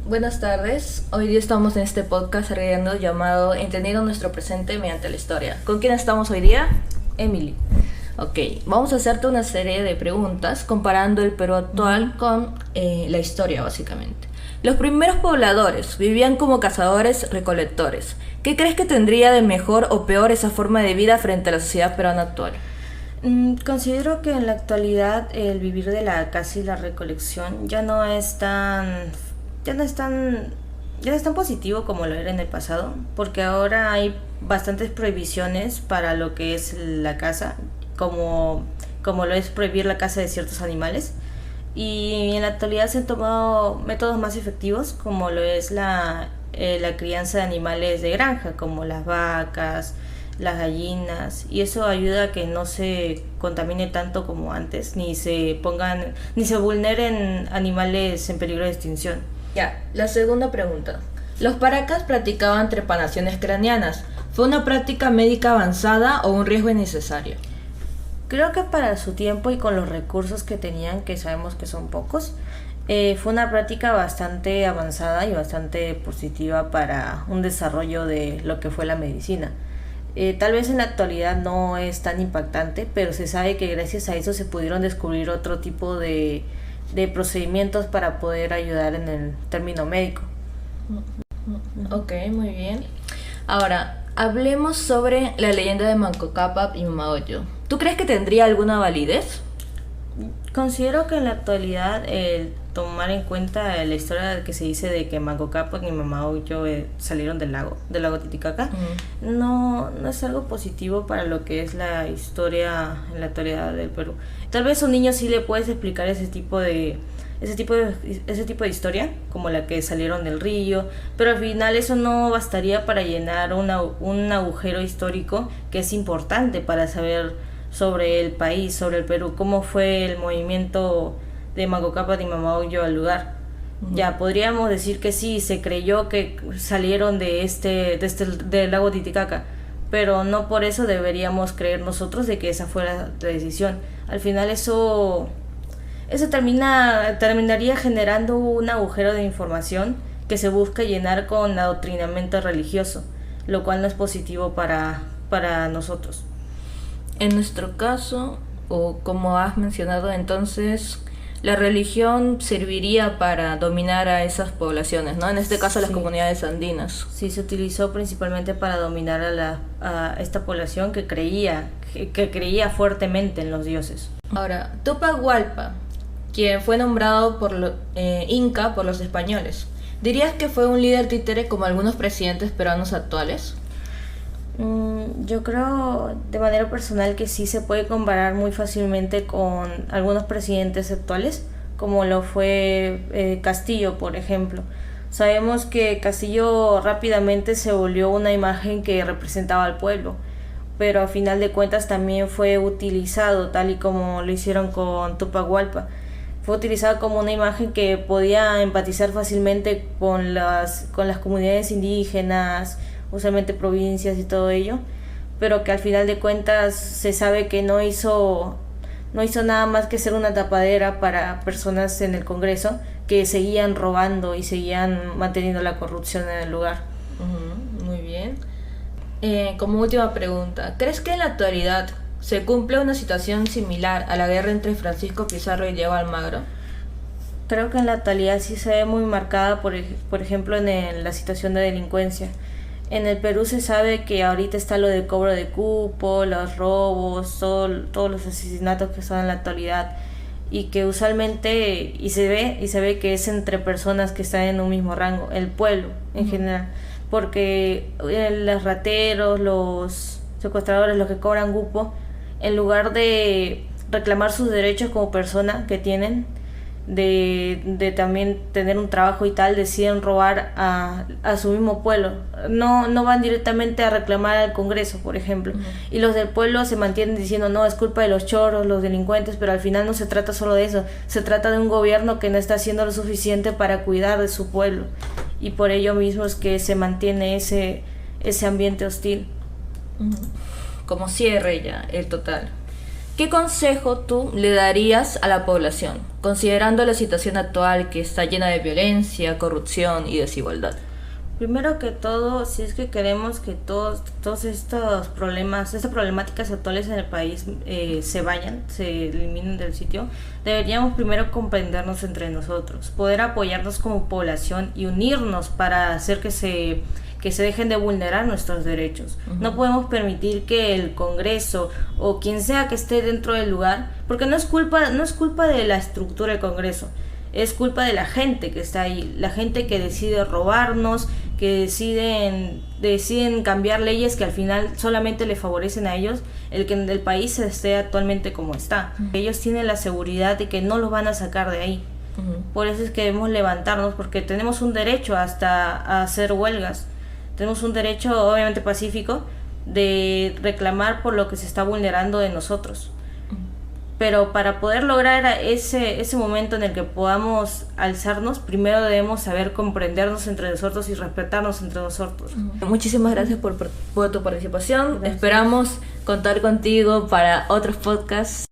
Buenas tardes, hoy día estamos en este podcast llamado Entendiendo nuestro presente mediante la historia. ¿Con quién estamos hoy día? Emily. Ok, vamos a hacerte una serie de preguntas comparando el Perú actual con la historia básicamente. Los primeros pobladores vivían como cazadores-recolectores. ¿Qué crees que tendría de mejor o peor esa forma de vida frente a la sociedad peruana actual? Considero que en la actualidad el vivir de la caza y la recolección ya no es tan positivo como lo era en el pasado, porque ahora hay bastantes prohibiciones para lo que es la caza, como lo es prohibir la caza de ciertos animales. Y en la actualidad se han tomado métodos más efectivos, como lo es la crianza de animales de granja, como las vacas, las gallinas, y eso ayuda a que no se contamine tanto como antes, ni se vulneren animales en peligro de extinción. Ya, la segunda pregunta. Los paracas practicaban trepanaciones craneanas. ¿Fue una práctica médica avanzada o un riesgo innecesario? Creo que para su tiempo y con los recursos que tenían, que sabemos que son pocos, fue una práctica bastante avanzada y bastante positiva para un desarrollo de lo que fue la medicina. Tal vez en la actualidad no es tan impactante, pero se sabe que gracias a eso se pudieron descubrir otro tipo de procedimientos para poder ayudar en el término médico. Ok, muy bien. Ahora, hablemos sobre la leyenda de Manco Cápac y Mama Oyo. ¿Tú crees que tendría alguna validez? Considero que en la actualidad el tomar en cuenta la historia que se dice de que Manco Cápac y Mama Oyo salieron del lago Titicaca, no es algo positivo para lo que es la historia en la actualidad del Perú. Tal vez a un niño sí le puedes explicar ese tipo de historia, como la que salieron del río, pero al final eso no bastaría para llenar un agujero histórico que es importante para saber sobre el país, sobre el Perú, cómo fue el movimiento de Manco Cápac y Mama Oyo al lugar. Ya podríamos decir que sí, se creyó que salieron del lago Titicaca, pero no por eso deberíamos creer nosotros de que esa fue la decisión. Al final eso terminaría generando un agujero de información que se busca llenar con adoctrinamiento religioso, lo cual no es positivo para nosotros. En nuestro caso, o como has mencionado, entonces la religión serviría para dominar a esas poblaciones, ¿no? En este caso, las comunidades andinas. Sí, se utilizó principalmente para dominar a esta población que creía fuertemente en los dioses. Ahora, Tupac Hualpa, quien fue nombrado Inca por los españoles, ¿dirías que fue un líder títere como algunos presidentes peruanos actuales? Yo creo de manera personal que sí se puede comparar muy fácilmente con algunos presidentes actuales, como lo fue Castillo, por ejemplo. Sabemos que Castillo rápidamente se volvió una imagen que representaba al pueblo, pero a final de cuentas también fue utilizado, tal y como lo hicieron con Tupac Hualpa. Fue utilizado como una imagen que podía empatizar fácilmente con las comunidades indígenas, usualmente provincias y todo ello, pero que al final de cuentas se sabe que no hizo nada más que ser una tapadera para personas en el Congreso que seguían robando y seguían manteniendo la corrupción en el lugar. Muy bien. Como última pregunta, ¿crees que en la actualidad se cumple una situación similar a la guerra entre Francisco Pizarro y Diego Almagro? Creo que en la actualidad sí se ve muy marcada, por ejemplo, en la situación de delincuencia. En el Perú se sabe que ahorita está lo del cobro de cupo, los robos, todos los asesinatos que son en la actualidad, y que usualmente se ve que es entre personas que están en un mismo rango, el pueblo en general, porque los rateros, los secuestradores, los que cobran cupo, en lugar de reclamar sus derechos como persona que tienen, de también tener un trabajo y tal, deciden robar a su mismo pueblo. No van directamente a reclamar al Congreso, por ejemplo. Y los del pueblo se mantienen diciendo, no, es culpa de los choros, los delincuentes, pero al final no se trata solo de eso. Se trata de un gobierno que no está haciendo lo suficiente para cuidar de su pueblo. Y por ello mismo es que se mantiene ese ambiente hostil. Como cierre ya, el total. ¿Qué consejo tú le darías a la población, considerando la situación actual que está llena de violencia, corrupción y desigualdad? Primero que todo, si es que queremos que todos estos problemas, estas problemáticas actuales en el país se vayan, se eliminen del sitio, deberíamos primero comprendernos entre nosotros, poder apoyarnos como población y unirnos para hacer que se dejen de vulnerar nuestros derechos. Uh-huh. No podemos permitir que el Congreso o quien sea que esté dentro del lugar, porque no es culpa de la estructura del Congreso, es culpa de la gente que está ahí, la gente que decide robarnos, que deciden cambiar leyes que al final solamente le favorecen a ellos, el que el país esté actualmente como está. Uh-huh. Ellos tienen la seguridad de que no los van a sacar de ahí. Uh-huh. Por eso es que debemos levantarnos, porque tenemos un derecho hasta a hacer huelgas. Tenemos un derecho, obviamente pacífico, de reclamar por lo que se está vulnerando de nosotros. Pero para poder lograr ese momento en el que podamos alzarnos, primero debemos saber comprendernos entre nosotros y respetarnos entre nosotros. Muchísimas gracias por tu participación. Gracias. Esperamos contar contigo para otros podcasts.